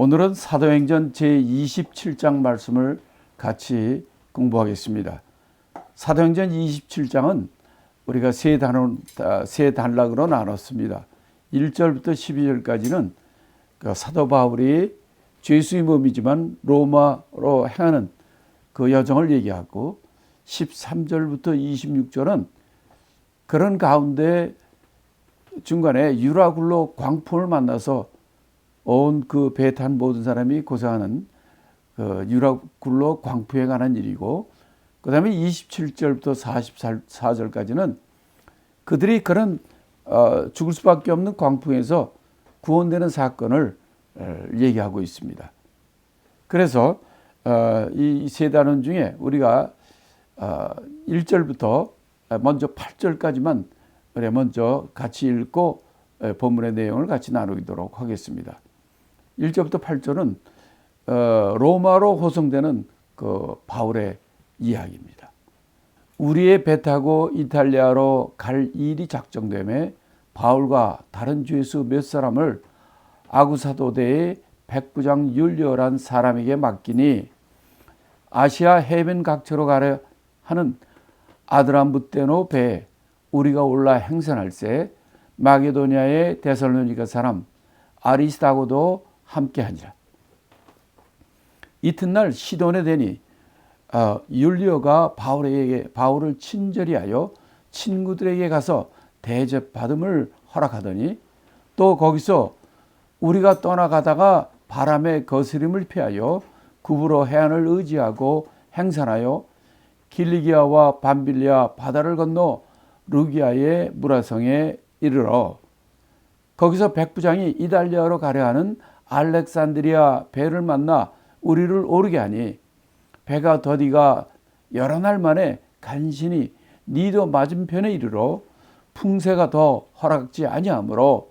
오늘은 사도행전 제27장 말씀을 같이 공부하겠습니다. 사도행전 27장은 우리가 세 단락으로 나눴습니다. 1절부터 12절까지는 사도 바울이 죄수의 몸이지만 로마로 행하는 그 여정을 얘기하고, 13절부터 26절은 그런 가운데 중간에 유라굴로 광풍을 만나서 온 그 배 탄 모든 사람이 고생하는 그 유라굴로 광풍에 관한 일이고, 그 다음에 27절부터 44절까지는 그들이 그런 죽을 수밖에 없는 광풍에서 구원되는 사건을 얘기하고 있습니다. 그래서 이 세 단원 중에 우리가 1절부터 먼저 8절까지만 먼저 같이 읽고 본문의 내용을 같이 나누도록 하겠습니다. 1절부터 8절은 로마로 호송되는 그 바울의 이야기입니다. 우리의 배 타고 이탈리아로 갈 일이 작정되매 바울과 다른 죄수 몇 사람을 아구사도대의 백부장 율리오란 사람에게 맡기니, 아시아 해변 각처로 가려 하는 아드람부테노 배에 우리가 올라 행선할새 마게도니아의 데살로니가 사람 아리스다고도 함께하니라. 이튿날 시돈에 되니 율리오가 바울을 친절히 하여 친구들에게 가서 대접받음을 허락하더니, 또 거기서 우리가 떠나가다가 바람에 거스림을 피하여 구부로 해안을 의지하고 행선하여 길리기아와 밤빌리아 바다를 건너 루기아의 무라성에 이르러 거기서 백부장이 이달리아로 가려 하는 알렉산드리아 배를 만나 우리를 오르게 하니, 배가 더디가 여러 날 만에 간신히 니도 맞은편에 이르러 풍세가 더 허락지 아니하므로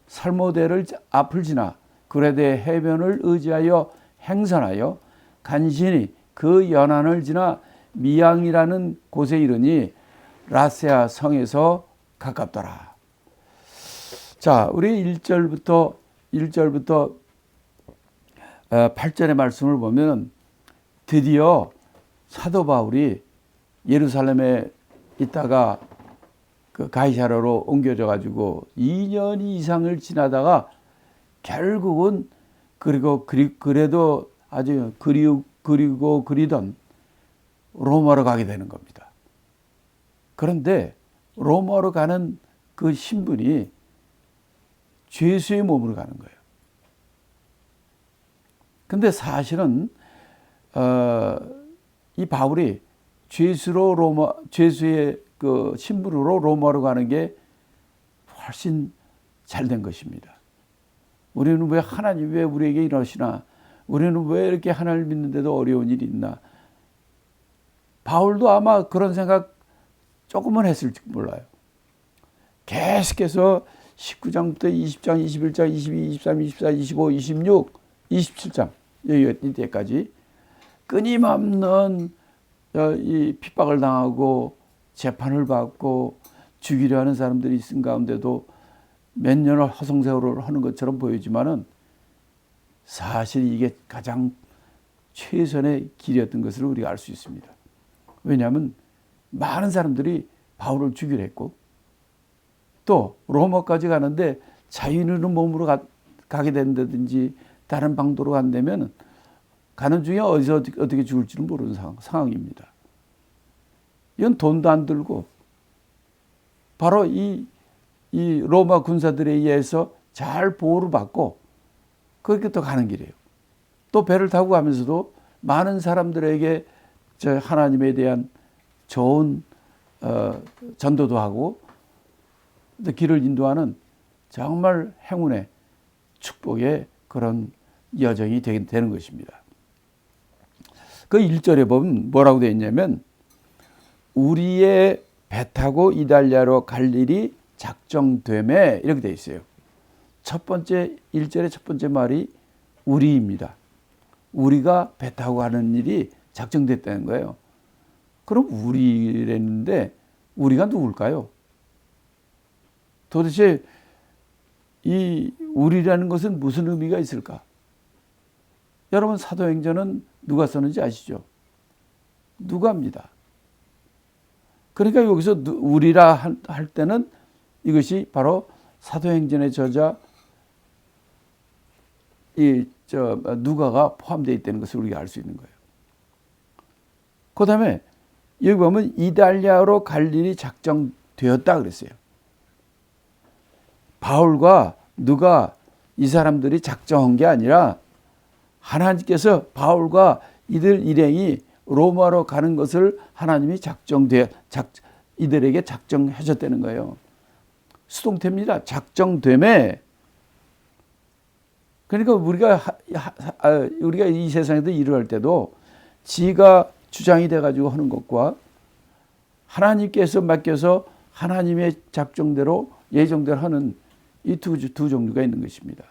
살모대를 앞을 지나 그레데 해변을 의지하여 행선하여 간신히 그 연안을 지나 미양이라는 곳에 이르니 라세아 성에서 가깝더라. 자, 우리 1절부터 8절의 말씀을 보면 드디어 사도 바울이 예루살렘에 있다가 그 가이사랴로 옮겨져 가지고 2년 이상을 지나다가 결국은 그래도 아주 그리고 그리던 로마로 가게 되는 겁니다. 그런데 로마로 가는 그 신분이 죄수의 몸으로 가는 거예요. 근데 사실은 이 바울이 죄수의 그 신분으로 로마로 가는 게 훨씬 잘된 것입니다. 우리는 하나님 왜 우리에게 이러시나? 우리는 왜 이렇게 하나님을 믿는데도 어려운 일이 있나? 바울도 아마 그런 생각 조금은 했을지 몰라요. 계속해서 19장부터 20장, 21장, 22, 23, 24, 25, 26, 27장 이때까지 끊임없는 이 핍박을 당하고 재판을 받고 죽이려 하는 사람들이 있은 가운데도 몇 년을 허송세월을 하는 것처럼 보이지만은 사실 이게 가장 최선의 길이었던 것을 우리가 알 수 있습니다. 왜냐하면 많은 사람들이 바울을 죽이려 했고, 또 로마까지 가는데 자유인의 몸으로 가게 된다든지 다른 방도로 간다면 가는 중에 어디서 어떻게 죽을지는 모르는 상황입니다. 이건 돈도 안 들고 바로 이 로마 군사들에 의해서 잘 보호를 받고 그렇게 또 가는 길이에요. 또 배를 타고 가면서도 많은 사람들에게 하나님에 대한 좋은 전도도 하고 또 길을 인도하는 정말 행운의 축복의 그런 여정이 되는 것입니다. 그 1절에 보면 뭐라고 되어 있냐면, 우리의 배 타고 이달리아로 갈 일이 작정되매 이렇게 되어 있어요. 1절의 첫 번째 말이 우리입니다. 우리가 배 타고 가는 일이 작정됐다는 거예요. 그럼 우리랬는데 우리가 누굴까요? 도대체 이 우리라는 것은 무슨 의미가 있을까? 여러분 사도행전은 누가 썼는지 아시죠? 누가입니다. 그러니까 여기서 우리라 할 때는 이것이 바로 사도행전의 저자 누가가 포함되어 있다는 것을 우리가 알 수 있는 거예요. 그 다음에 여기 보면 이달리아로 갈 일이 작정되었다 그랬어요. 바울과 누가 이 사람들이 작정한 게 아니라 하나님께서 바울과 이들 일행이 로마로 가는 것을 하나님이 이들에게 작정하셨다는 거예요. 수동태입니다. 작정됨에. 그러니까 우리가 이 세상에서 일을 할 때도 지가 주장이 돼가지고 하는 것과 하나님께서 맡겨서 하나님의 작정대로 예정대로 하는 이 두 종류가 있는 것입니다.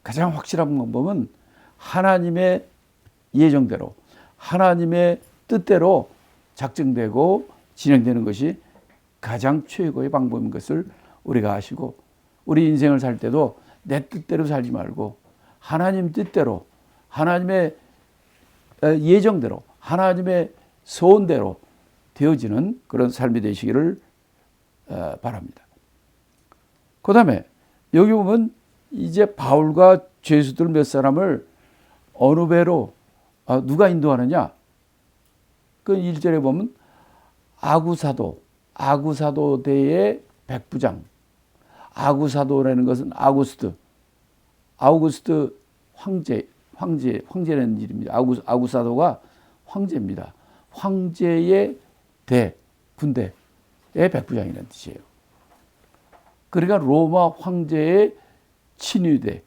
가장 확실한 방법은 하나님의 예정대로 하나님의 뜻대로 작정되고 진행되는 것이 가장 최고의 방법인 것을 우리가 아시고 우리 인생을 살 때도 내 뜻대로 살지 말고 하나님 뜻대로 하나님의 예정대로 하나님의 소원대로 되어지는 그런 삶이 되시기를 바랍니다. 그 다음에 여기 보면 이제 바울과 죄수들 몇 사람을 어느 배로 누가 인도하느냐? 그 1절에 보면 아구사도대의 백부장. 아구사도라는 것은 아우구스트 황제라는 이름입니다. 아구사도가 황제입니다. 황제의 군대의 백부장이라는 뜻이에요. 그러니까 로마 황제의 친위대,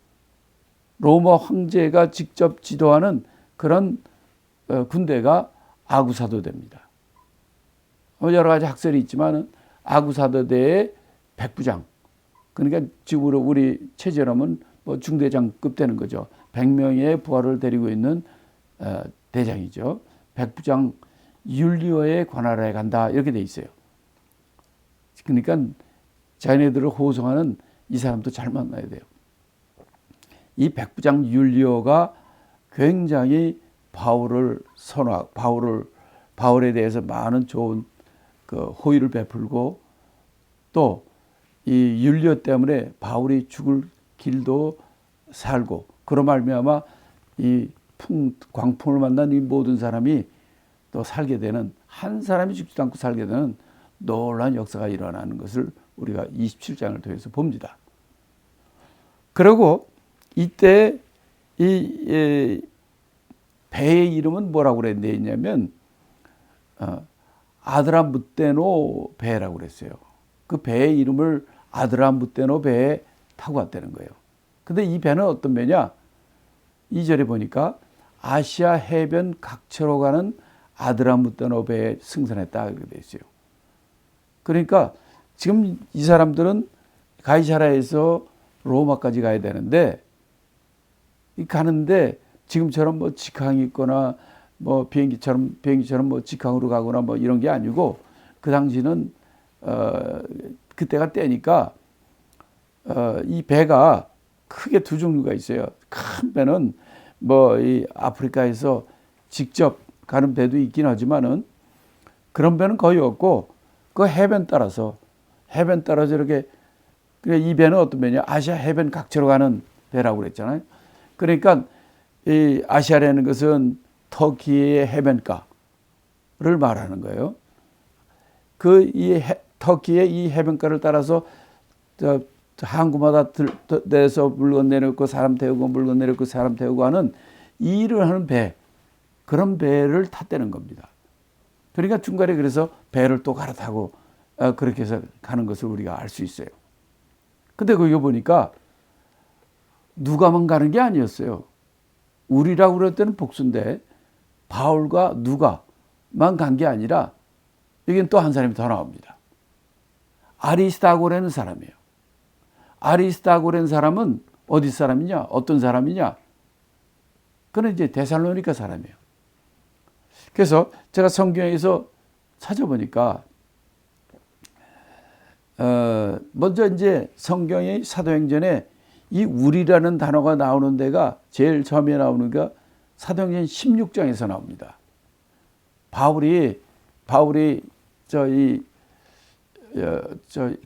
로마 황제가 직접 지도하는 그런 군대가 아구사도대입니다. 여러 가지 학설이 있지만 아구사도대의 백부장, 그러니까 지금으로 우리 체제로 하면 뭐 중대장급 되는 거죠. 100명의 부하를 데리고 있는 대장이죠. 백부장 율리오의 관할에 간다 이렇게 돼 있어요. 그러니까 자기네들을 호송하는 이 사람도 잘 만나야 돼요. 이 백부장 율리오가 굉장히 바울에 대해서 많은 좋은 호의를 베풀고 또 이 율리오 때문에 바울이 죽을 길도 살고 그로 말미암아 이 광풍을 만난 이 모든 사람이 또 살게 되는 한 사람이 죽지도 않고 살게 되는 놀라운 역사가 일어나는 것을 우리가 27장을 통해서 봅니다. 그리고 이때 이 배의 이름은 뭐라고 그랬냐면 아드라무테노 배라고 그랬어요. 그 배의 이름을 아드라무테노 배에 타고 갔다는 거예요. 근데 이 배는 어떤 배냐? 2절에 보니까 아시아 해변 각처로 가는 아드라무테노 배에 승선했다 이렇게 돼 있어요. 그러니까 지금 이 사람들은 가이사라에서 로마까지 가야 되는데 가는데 지금처럼 뭐 직항이 있거나 뭐 비행기처럼 뭐 직항으로 가거나 뭐 이런 게 아니고 그 당시는 그때가 때니까 이 배가 크게 두 종류가 있어요. 큰 배는 뭐 이 아프리카에서 직접 가는 배도 있긴 하지만은 그런 배는 거의 없고 그 해변 따라서 이렇게 이 배는 어떤 배냐? 아시아 해변 각처로 가는 배라고 그랬잖아요. 그러니까 이 아시아라는 것은 터키의 해변가를 말하는 거예요. 터키의 이 해변가를 따라서 항구마다 내서 물건 내려놓고 사람 태우고 물건 내려놓고 사람 태우고 하는 이 일을 하는 그런 배를 탔다는 겁니다. 그러니까 중간에 그래서 배를 또 갈아타고 그렇게 해서 가는 것을 우리가 알 수 있어요. 근데 거기 보니까 누가만 가는 게 아니었어요. 우리라고 그럴 때는 복수인데 바울과 누가만 간 게 아니라 여기는 또 한 사람이 더 나옵니다. 아리스다고라는 사람이에요. 아리스다고라는 사람은 어디 사람이냐? 어떤 사람이냐? 그는 이제 데살로니가 사람이에요. 그래서 제가 성경에서 찾아보니까 먼저 이제 성경의 사도행전에 이 우리라는 단어가 나오는 데가 제일 처음에 나오는 게 사도행전 16장에서 나옵니다. 바울이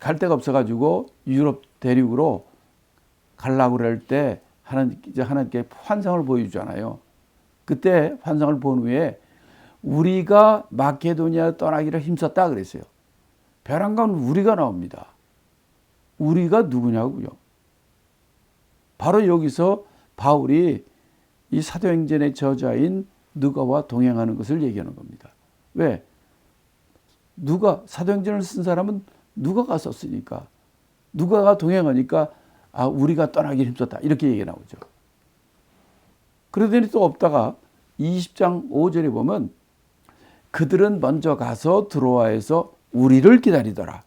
갈 데가 없어가지고 유럽 대륙으로 가려고 그럴 때 하나님께 환상을 보여주잖아요. 그때 환상을 본 후에 우리가 마케도니아 떠나기를 힘썼다 그랬어요. 벼랑간 우리가 나옵니다. 우리가 누구냐고요. 바로 여기서 바울이 이 사도행전의 저자인 누가와 동행하는 것을 얘기하는 겁니다. 왜? 사도행전을 쓴 사람은 누가가 썼으니까, 누가가 동행하니까 우리가 떠나기를 힘썼다 이렇게 얘기 나오죠. 그러더니 또 없다가 20장 5절에 보면 그들은 먼저 가서 드로아에서 우리를 기다리더라.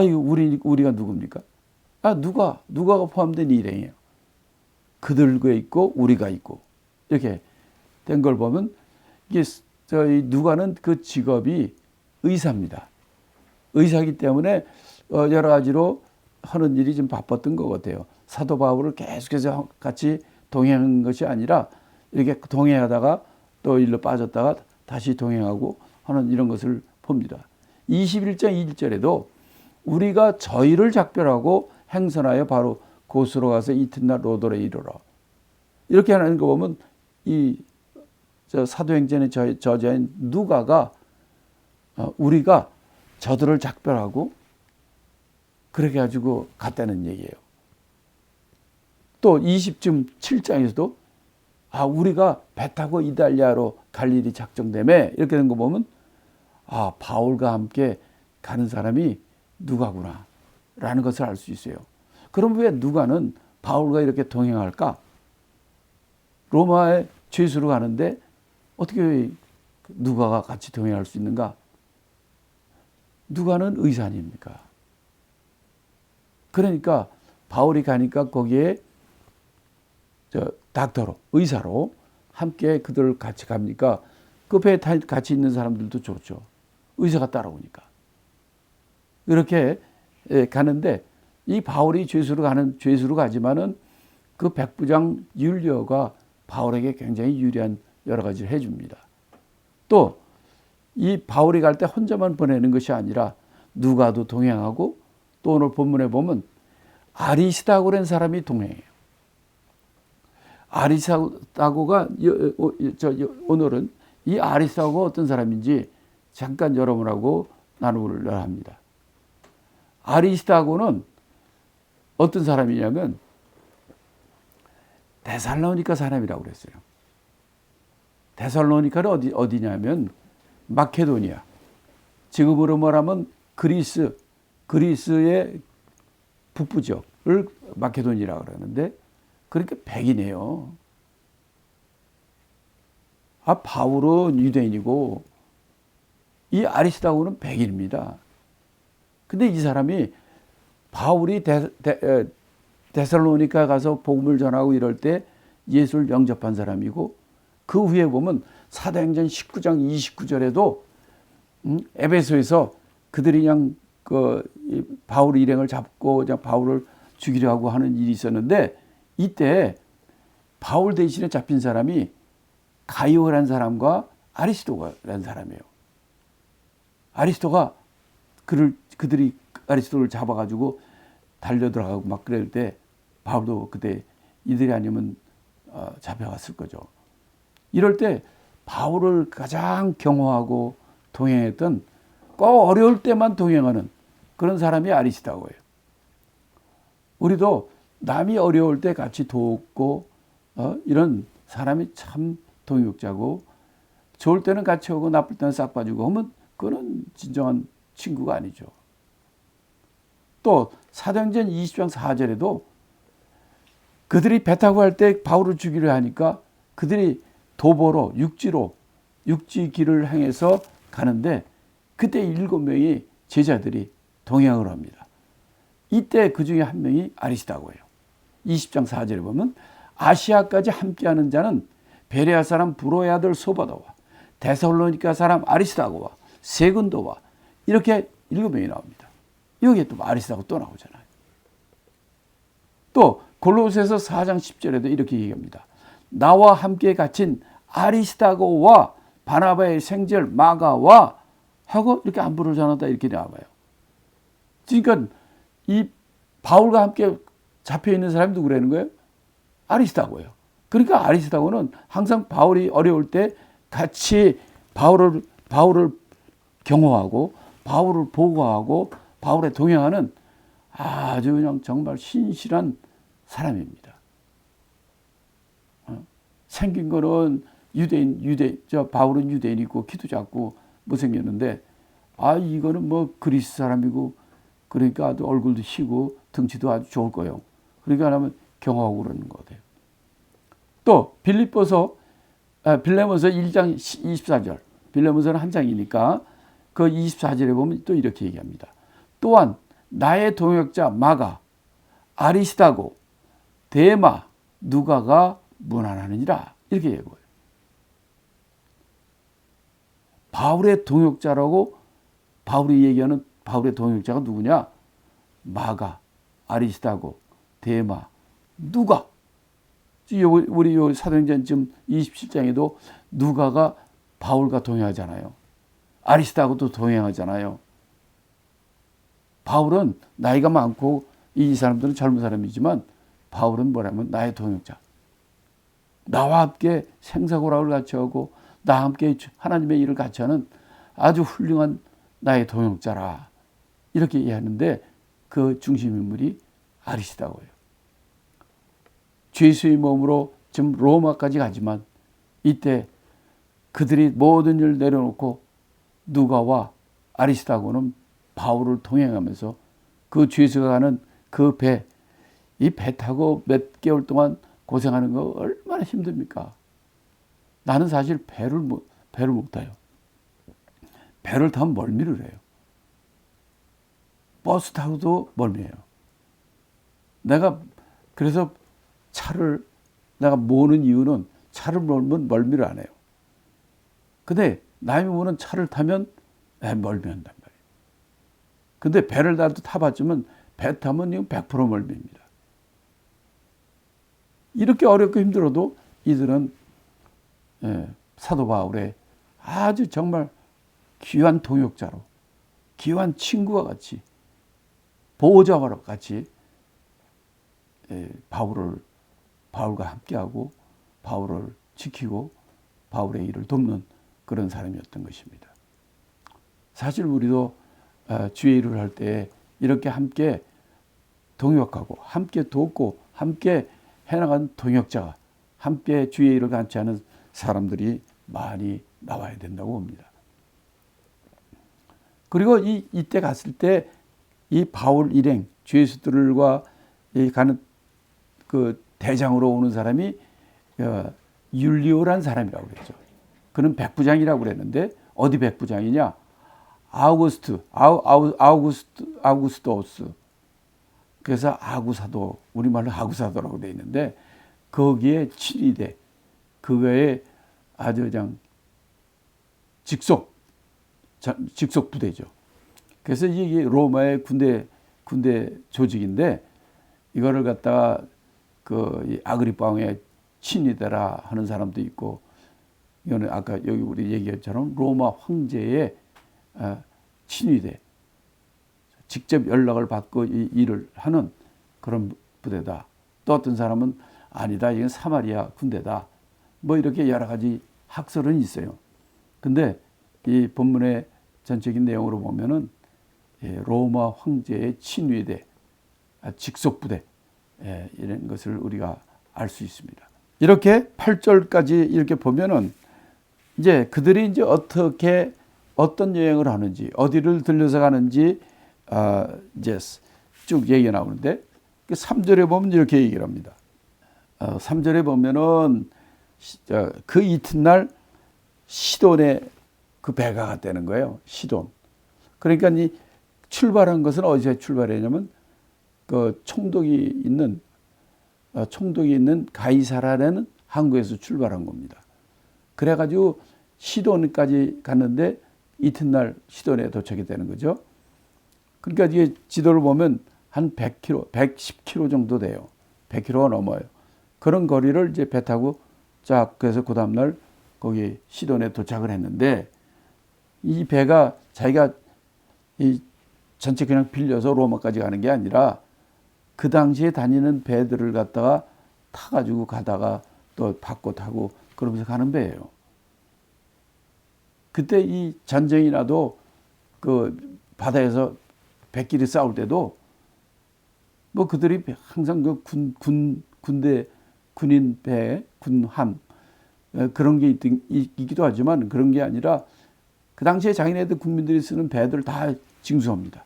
이거 우리가 누굽니까? 누가가 포함된 일행이에요. 그들과 있고 우리가 있고 이렇게 된 걸 보면 이게 저희 누가는 그 직업이 의사입니다. 의사이기 때문에 여러 가지로 하는 일이 좀 바빴던 것 같아요. 사도 바울을 계속해서 같이 동행한 것이 아니라 이렇게 동행하다가 또 일로 빠졌다가 다시 동행하고 하는 이런 것을 봅니다. 21장 1절에도 우리가 저희를 작별하고 행선하여 바로 고스로 가서 이튿날 로도에 이르러 이렇게 하는 거 보면 사도행전의 저자인 누가가 우리가 저들을 작별하고 그렇게 가지고 갔다는 얘기예요. 또 27장에서도 우리가 배 타고 이달리아로 갈 일이 작정되매 이렇게 된 거 보면 바울과 함께 가는 사람이 누가구나 라는 것을 알 수 있어요. 그럼 왜 누가는 바울과 이렇게 동행할까? 로마에 죄수로 가는데 어떻게 누가가 같이 동행할 수 있는가? 누가는 의사 아닙니까? 그러니까 바울이 가니까 거기에 닥터로, 의사로 함께 그들을 같이 갑니까? 그 배에 같이 있는 사람들도 좋죠. 의사가 따라오니까. 이렇게 가는데 이 바울이 죄수로 가지만은 그 백부장 율리오가 바울에게 굉장히 유리한 여러 가지를 해줍니다. 또 이 바울이 갈 때 혼자만 보내는 것이 아니라 누가도 동행하고 또 오늘 본문에 보면 아리스다고라는 사람이 동행해요. 아리스다고가 오늘은 이 아리스다고가 어떤 사람인지 잠깐 여러분하고 나누려 합니다. 아리스다고는 어떤 사람이냐면 데살로니가 사람이라고 그랬어요. 데살로니카는 어디냐면 마케도니아. 지금으로 말하면 그리스의 북부지역을 마케도니아라고 그러는데 그러니까 백이네요. 바울은 유대인이고 이 아리스다고는 백인입니다. 근데 이 사람이 바울이 데살로니카 가서 복음을 전하고 이럴 때 예수를 영접한 사람이고 그 후에 보면 사도행전 19장 29절에도 에베소에서 그들이 그냥 바울 일행을 잡고 그냥 바울을 죽이려 하고 하는 일이 있었는데 이때 바울 대신에 잡힌 사람이 가이오라는 사람과 아리스도가라는 사람이에요. 아리스도가 그들이 아리스도를 잡아가지고 달려들어가고 막 그럴 때 바울도 그때 이들이 아니면 잡혀갔을 거죠. 이럴 때 바울을 가장 경호하고 동행했던 꼭 어려울 때만 동행하는 그런 사람이 아리스다고예요. 우리도 남이 어려울 때 같이 돕고 이런 사람이 참 동역자고 좋을 때는 같이 오고 나쁠 때는 싹 빠지고 하면 그건 진정한 친구가 아니죠. 또 사도행전 20장 4절에도 그들이 배 타고 갈 때 바울을 죽이려 하니까 그들이 도보로 육지 길을 향해서 가는데 그때 7명이 제자들이 동행을 합니다. 이때 그 중에 한 명이 아리스다고예요. 20장 4절에 보면 아시아까지 함께하는 자는 베레아 사람 브로의 아들 소바도와 데살로니가 사람 아리스다고와 세군도와 이렇게 7명이 나옵니다. 여기에 또 아리스다고 또 나오잖아요. 또 골로새서 4장 10절에도 이렇게 얘기합니다. 나와 함께 갇힌 아리스다고와 바나바의 생절 마가와 하고 이렇게 안부를 전한다 이렇게 나와요. 그러니까 이 바울과 함께 잡혀 있는 사람이 누구라는 거예요? 아리스다고예요. 그러니까 아리스다고는 항상 바울이 어려울 때 같이 바울을 경호하고 바울을 보호하고 바울에 동행하는 아주 그냥 정말 신실한 사람입니다. 생긴 거는 바울은 유대인이고 키도 작고 못생겼는데 이거는 뭐 그리스 사람이고 그러니까 아주 얼굴도 희고 등치도 아주 좋을 거예요. 그러니까 하면 경호하고 그러는 거예요. 또 빌레몬서 1장 24절. 빌레몬서는 한 장이니까 그 24절에 보면 또 이렇게 얘기합니다. 또한 나의 동역자 마가, 아리스다고, 데마, 누가가 문안하느니라 이렇게 얘기해요. 바울의 동역자라고 바울이 얘기하는 바울의 동역자가 누구냐? 마가, 아리스다고, 데마, 누가. 우리 사도행전 지금 27장에도 누가가 바울과 동행하잖아요. 아리스다고도 동행하잖아요. 바울은 나이가 많고 이 사람들은 젊은 사람이지만 바울은 뭐냐면 나의 동역자. 나와 함께 생사고락을 같이 하고 나와 함께 하나님의 일을 같이 하는 아주 훌륭한 나의 동역자라. 이렇게 이해하는데 그 중심인물이 아리스다고예요. 죄수의 몸으로 지금 로마까지 가지만 이때 그들이 모든 일을 내려놓고 누가와 아리스다고는 바울을 동행하면서 그 죄수가 가는 그 배, 이 배 타고 몇 개월 동안 고생하는 거 얼마나 힘듭니까? 나는 사실 배를 못 타요. 배를 타면 멀미를 해요. 버스 타고도 멀미해요. 내가 그래서 차를 내가 모는 이유는 차를 몰면 멀미를 안 해요. 근데 남이 모는 차를 타면 멀미한단 말이에요. 근데 배를 나도 타봤지만 배 타면 이건 100% 멀미입니다. 이렇게 어렵고 힘들어도 이들은 사도 바울의 아주 정말 귀한 동역자로, 귀한 친구와 같이, 보호자와 같이 바울과 함께하고 바울을 지키고 바울의 일을 돕는 그런 사람이었던 것입니다. 사실 우리도 주의 일을 할 때 이렇게 함께 동역하고 함께 돕고 함께 해나간 동역자가 함께 주의 일을 같이 하는 사람들이 많이 나와야 된다고 봅니다. 그리고 이때 갔을 때 이 바울 일행 죄수들과 가는 그 대장으로 오는 사람이 율리오란 사람이라고 그랬죠. 그는 백부장이라고 그랬는데 어디 백부장이냐? 아우구스토스. 그래서 아구사도, 우리말로 아구사도라고 되어 있는데 거기에 친위대, 그거에 아주 그냥 직속 부대죠. 그래서 이게 로마의 군대 조직인데 이거를 갖다가 그 아그리파 왕의 친위대라 하는 사람도 있고, 이거는 아까 여기 우리 얘기했처럼 로마 황제의 친위대, 직접 연락을 받고 이 일을 하는 그런 부대다. 또 어떤 사람은 아니다, 이건 사마리아 군대다. 뭐 이렇게 여러 가지 학설은 있어요. 근데 이 본문의 전적인 내용으로 보면은 로마 황제의 친위대, 직속부대, 이런 것을 우리가 알 수 있습니다. 이렇게 8절까지 이렇게 보면은 이제 그들이 이제 어떻게 어떤 여행을 하는지, 어디를 들려서 가는지 이제 쭉 얘기가 나오는데 3절에 보면 이렇게 얘기를 합니다. 3절에 보면은 그 이튿날 시돈에 그 배가 갔다는 거예요. 시돈. 그러니까 이 출발한 것은 어디서 출발했냐면 그 총독이 있는 가이사라라는 항구에서 출발한 겁니다. 그래가지고 시돈까지 갔는데 이튿날 시돈에 도착이 되는 거죠. 그러니까 이게 지도를 보면 한 100km, 110km 정도 돼요. 100km가 넘어요. 그런 거리를 이제 배 타고 쫙 그래서 그 다음날 거기 시돈에 도착을 했는데 이 배가 자기가 이 전체 그냥 빌려서 로마까지 가는 게 아니라 그 당시에 다니는 배들을 갖다가 타가지고 가다가 또 바꿔 타고 그러면서 가는 배예요. 그때 이 전쟁이 나도 그 바다에서 배끼리 싸울 때도 뭐 그들이 항상 그 군대 군인 배 군함 그런 게 있기도 하지만 그런 게 아니라 그 당시에 자기네들 국민들이 쓰는 배들 다 징수합니다.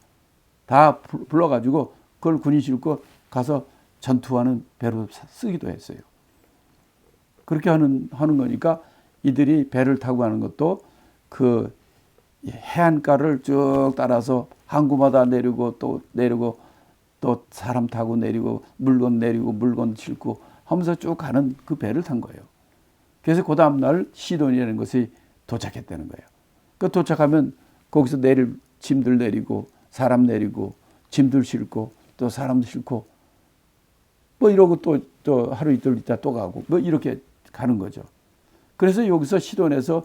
다 불러가지고 그걸 군이 싣고 가서 전투하는 배로 쓰기도 했어요. 그렇게 하는 거니까 이들이 배를 타고 가는 것도 그 해안가를 쭉 따라서 항구마다 내리고 또 내리고 또 사람 타고 내리고 물건 내리고 물건 싣고 하면서 쭉 가는 그 배를 탄 거예요. 그래서 그 다음날 시돈이라는 것이 도착했다는 거예요. 그 도착하면 거기서 내릴 짐들 내리고 사람 내리고 짐들 싣고 또 사람 싣고 뭐 이러고 또 하루 이틀 있다 또 가고 뭐 이렇게 가는 거죠. 그래서 여기서 시돈에서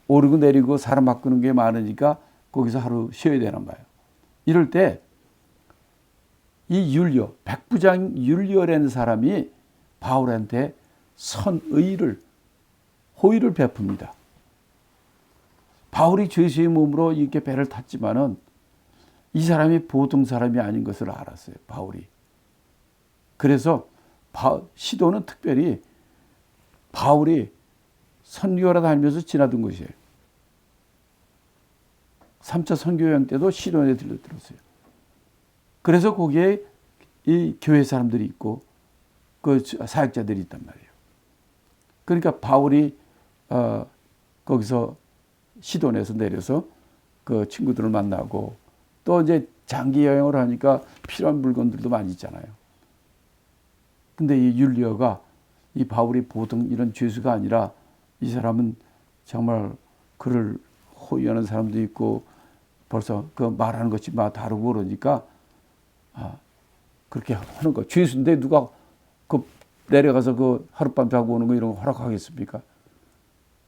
오르고 내리고 사람 바꾸는 게 많으니까 거기서 하루 쉬어야 되는 거예요. 이럴 때 이 율리오, 백부장 율리오라는 사람이 바울한테 호의를 베풉니다. 바울이 죄수의 몸으로 이렇게 배를 탔지만은 이 사람이 보통 사람이 아닌 것을 알았어요. 바울이. 그래서 시도는 특별히 바울이 선교하러 다니면서 지나던 곳이에요. 3차 선교여행 때도 시돈에 들렀어요. 그래서 거기에 이 교회 사람들이 있고 그 사역자들이 있단 말이에요. 그러니까 바울이 거기서 시돈에서 내려서 그 친구들을 만나고 또 이제 장기 여행을 하니까 필요한 물건들도 많이 있잖아요. 근데 이 율리오가 이 바울이 보통 이런 죄수가 아니라 이 사람은 정말 그를 호위하는 사람도 있고 벌써 그 말하는 것이 막 다르고 그러니까 그렇게 하는 거. 죄수인데 누가 그 내려가서 그 하룻밤 자고 오는 거 이런 거 허락하겠습니까?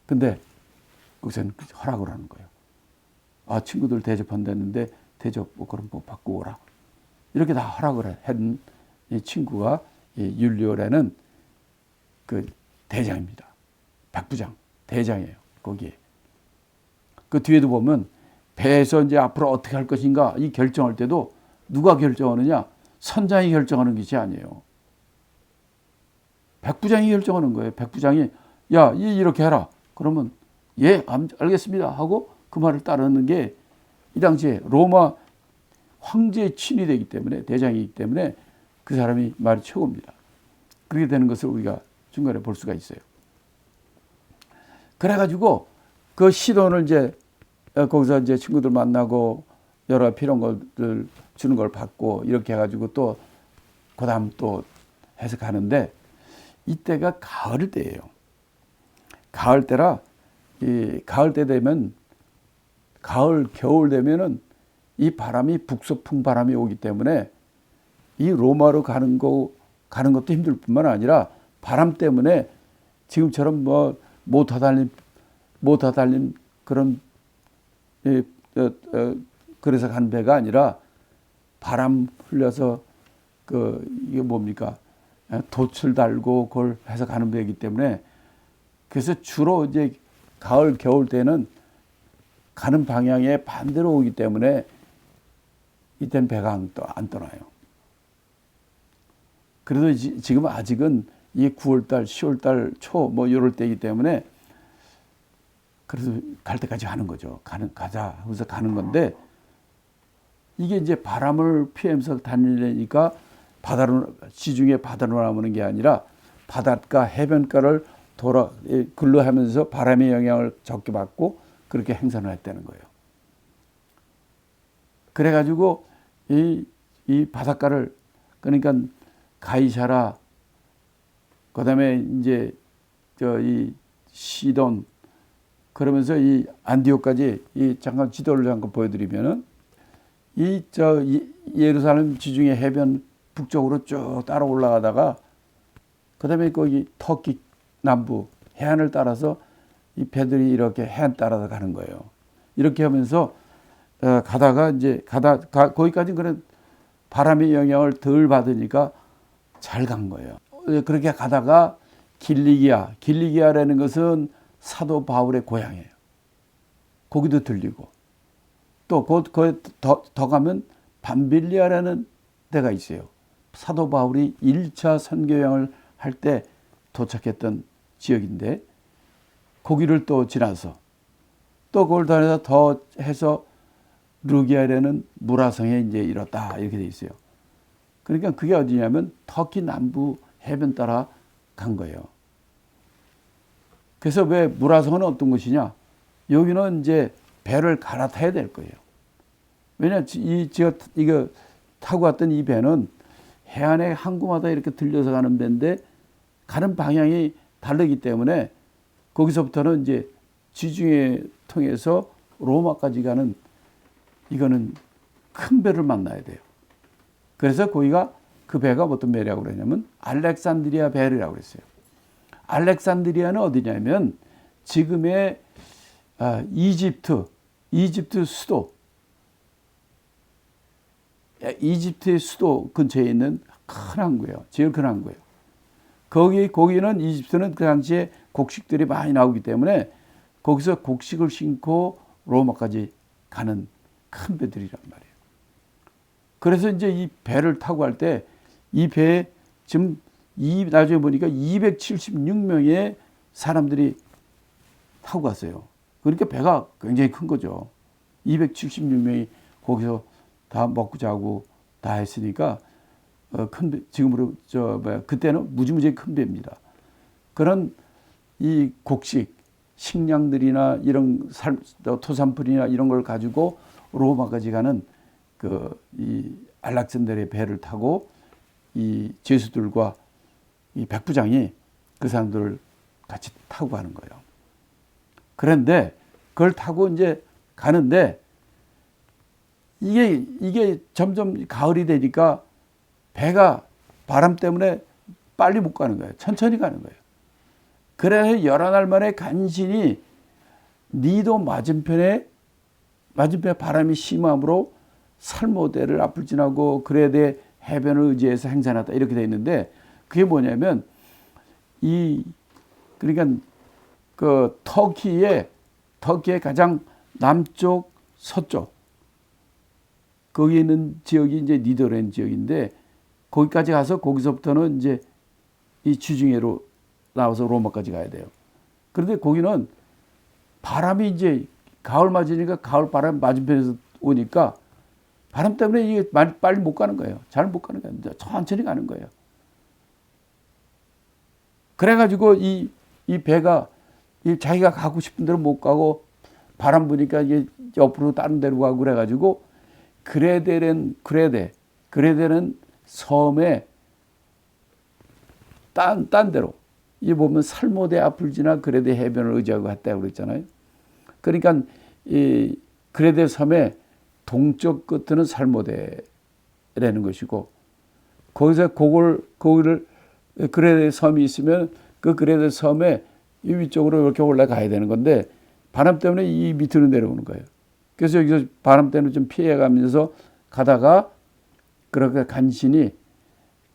근데 거기서는 허락을 하는 거예요. 친구들 대접한다는데 대접 뭐 그럼 뭐 받고 오라. 이렇게 다 허락을 한 이 친구가 이 율리오라는 그 대장입니다. 백부장 대장이에요. 거기에. 그 뒤에도 보면 배에서 이제 앞으로 어떻게 할 것인가 이 결정할 때도 누가 결정하느냐? 선장이 결정하는 것이 아니에요. 백부장이 결정하는 거예요. 백부장이 야, 이렇게 해라. 그러면 예, 알겠습니다 하고 그 말을 따르는 게 이 당시에 로마 황제의 친이 되기 때문에 대장이기 때문에 그 사람이 말이 최고입니다. 그렇게 되는 것을 우리가 중간에 볼 수가 있어요. 그래가지고 그 시돈을 이제 거기서 이제 친구들 만나고 여러 필요한 것들 주는 걸 받고 이렇게 해가지고 또 그다음 또 해서 가는데 이때가 가을 때예요. 가을 때라 이 가을 때 되면 겨울 되면은 이 바람이 북서풍 바람이 오기 때문에 이 로마로 가는 것도 힘들 뿐만 아니라 바람 때문에 지금처럼 뭐 모터 달린 그런 그래서 간 배가 아니라 바람 흘려서 이게 뭡니까? 돛을 달고 그걸 해서 가는 배이기 때문에 그래서 주로 이제 가을 겨울 때는 가는 방향에 반대로 오기 때문에 이때는 배가 안 떠나요. 그래도 지금 아직은 이 9월달, 10월달 초 뭐 이럴 때이기 때문에 그래도 갈 때까지 가는 거죠. 가자 하면서 가는 건데 이게 이제 바람을 피하면서 다니려니까 지중해 바다로 나오는 게 아니라 바닷가 해변가를 근로하면서 바람의 영향을 적게 받고 그렇게 행선을 했다는 거예요. 그래가지고 이 바닷가를 그러니까 가이사라 그다음에 이제 이 시돈 그러면서 이 안디옥까지 잠깐 지도를 잠깐 보여드리면은 예루살렘 지중해 해변 북쪽으로 쭉 따라 올라가다가 그다음에 거기 터키 남부 해안을 따라서 이 배들이 이렇게 해안 따라서 가는 거예요. 이렇게 하면서 가다가 이제 거기까지 그런 바람의 영향을 덜 받으니까 잘 간 거예요. 그렇게 가다가 길리기아라는 것은 사도 바울의 고향이에요. 거기도 들리고 또 거기 더 가면 밤빌리아라는 데가 있어요. 사도 바울이 1차 선교여행을 할 때 도착했던 지역인데 거기를 또 지나서 또 그걸 다녀서 더 해서 루기아라는 무라성에 이제 이뤘다 이렇게 돼 있어요. 그러니까 그게 어디냐면 터키 남부 해변 따라 간 거예요. 그래서 왜 무라성은 어떤 곳이냐? 여기는 이제 배를 갈아타야 될 거예요. 왜냐 제가 이거 타고 왔던 이 배는 해안의 항구마다 이렇게 들려서 가는 배인데 가는 방향이 다르기 때문에 거기서부터는 이제 지중해 통해서 로마까지 가는 이거는 큰 배를 만나야 돼요. 그래서 거기가 그 배가 어떤 배라고 그러냐면 알렉산드리아 배라고 그랬어요. 알렉산드리아는 어디냐면 지금의 이집트 수도, 이집트의 수도 근처에 있는 큰 항구예요. 제일 큰 항구예요. 거기는 이집트는 그 당시에 곡식들이 많이 나오기 때문에 거기서 곡식을 싣고 로마까지 가는 큰 배들이란 말이에요. 그래서 이제 이 배를 타고 갈 때 이 배에 지금 나중에 보니까 276명의 사람들이 타고 갔어요. 그러니까 배가 굉장히 큰 거죠. 276명이 거기서 다 먹고 자고 다 했으니까 큰 배, 지금으로 그때는 무지무지 큰 배입니다. 그런 이 곡식, 식량들이나 이런 토산풀이나 이런 걸 가지고 로마까지 가는 이 알렉산드리아 배를 타고 이 제수들과 이 백부장이 그 사람들을 같이 타고 가는 거예요. 그런데 그걸 타고 이제 가는데 이게 점점 가을이 되니까 배가 바람 때문에 빨리 못 가는 거예요. 천천히 가는 거예요. 그래서 여러 날 만에 간신히 니도 맞은편에 바람이 심함으로 살모대를 앞을 지나고 그레데 해변을 의지해서 행선하다 이렇게 돼 있는데 그게 뭐냐면 그러니까 그 터키의 가장 남쪽 서쪽 거기 있는 지역이 이제 니더랜드 지역인데 거기까지 가서 거기서부터는 이제 이 지중해로 나와서 로마까지 가야 돼요. 그런데 거기는 바람이 이제 가을 맞으니까 가을 바람 맞은편에서 오니까 바람 때문에 이게 빨리 못 가는 거예요. 잘 못 가는 거예요. 천천히 가는 거예요. 그래가지고 이 배가 자기가 가고 싶은 데로 못 가고 바람 부니까 이게 옆으로 다른 데로 가고 그래가지고 그레데는 섬에 딴 데로 이 보면 살모대 앞을 지나 그레데 해변을 의지하고 갔다고 그랬잖아요. 그러니까 이 그레데 섬의 동쪽 끝은 살모대라는 것이고 거기서 거기를 그레데 섬이 있으면 그 그레데 섬의 이 위쪽으로 이렇게 올라가야 되는 건데 바람 때문에 이 밑으로 내려오는 거예요. 그래서 여기서 바람 때문에 좀 피해가면서 가다가 그렇게 간신히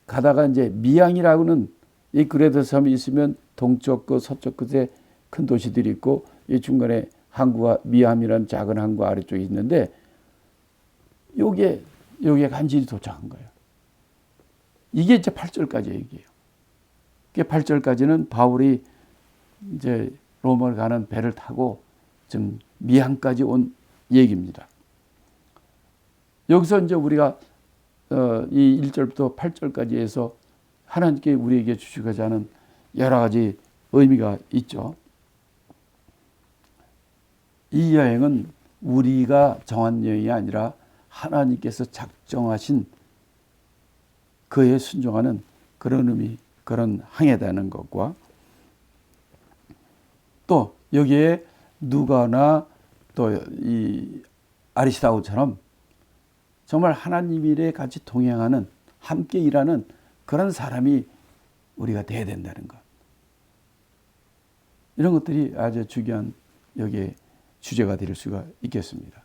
가다가 이제 미양이라고는 이 그레데 섬이 있으면 동쪽 끝 서쪽 끝에 큰 도시들이 있고 이 중간에 항구가 미암이라는 작은 항구 아래쪽에 있는데 여기에 간신히 도착한 거예요. 이게 이제 8절까지 얘기예요. 그 8절까지는 바울이 이제 로마를 가는 배를 타고 지금 미항까지 온 얘기입니다. 여기서 이제 우리가 이 1절부터 8절까지 해서 하나님께 우리에게 주시고자 하는 여러 가지 의미가 있죠. 이 여행은 우리가 정한 여행이 아니라 하나님께서 작정하신 그에 순종하는 그런 의미, 그런 항해다는 것과 또 여기에 누가나 또 이 아리스다고처럼 정말 하나님 일에 같이 동행하는 함께 일하는 그런 사람이 우리가 돼야 된다는 것. 이런 것들이 아주 중요한 여기에 주제가 될 수가 있겠습니다.